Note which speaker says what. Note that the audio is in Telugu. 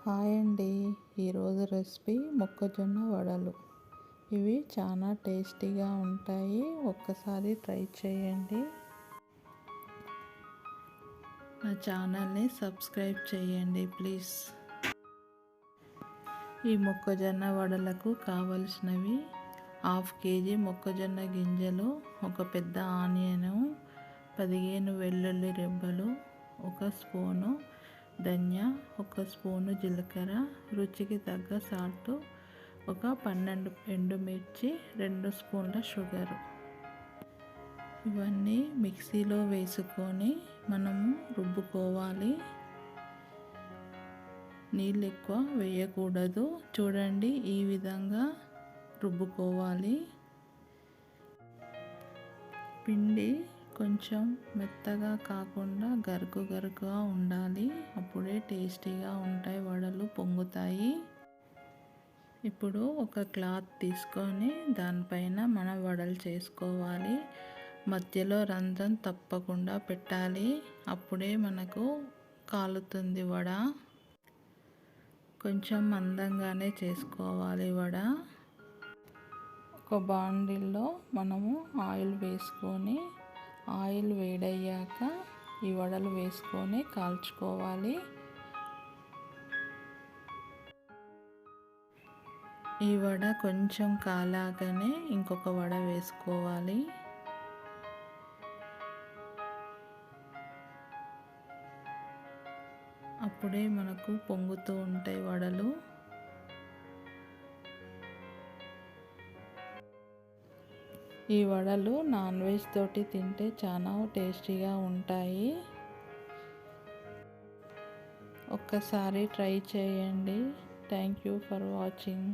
Speaker 1: హాయ్ అండి. ఈరోజు రెసిపీ మొక్కజొన్న వడలు. ఇవి చాలా టేస్టీగా ఉంటాయి. ఒక్కసారి ట్రై చేయండి. నా ఛానల్ని సబ్స్క్రైబ్ చేయండి ప్లీజ్. ఈ మొక్కజొన్న వడలకు కావలసినవి 1/2 కేజీ మొక్కజొన్న గింజలు, ఒక పెద్ద ఆనియను, 15 వెల్లుల్లి రెబ్బలు, 1 స్పూను ధనియా, 1 స్పూను జీలకర్ర, రుచికి తగ్గ సాల్ట్, ఒక 12 ఎండుమిర్చి, 2 స్పూన్ల షుగరు. ఇవన్నీ మిక్సీలో వేసుకొని మనము రుబ్బుకోవాలి. నీళ్ళు ఎక్కువ వేయకూడదు. చూడండి, ఈ విధంగా రుబ్బుకోవాలి. పిండి కొంచెం మెత్తగా కాకుండా గరుకుగా ఉండాలి. అప్పుడే టేస్టీగా ఉంటాయి, వడలు పొంగుతాయి. ఇప్పుడు ఒక క్లాత్ తీసుకొని దానిపైన మనం వడలు చేసుకోవాలి. మధ్యలో రంధ్రం తప్పకుండా పెట్టాలి. అప్పుడే మనకు కాలుతుంది వడ. కొంచెం మందంగానే చేసుకోవాలి వడ. ఒక బాండిల్లో మనము ఆయిల్ వేసుకొని, ఆయిల్ వేడయ్యాక ఈ వడలు వేసుకొని కాల్చుకోవాలి. ఈ వడ కొంచెం కాలాకనే ఇంకొక వడ వేసుకోవాలి. అప్పుడే మనకు పొంగుతూ ఉంటాయి వడలు. ఈ వడలు నాన్ వెజ్ తోటి తింటే చాలా టేస్టీగా ఉంటాయి. ఒక్కసారి ట్రై చేయండి. Thank you for watching.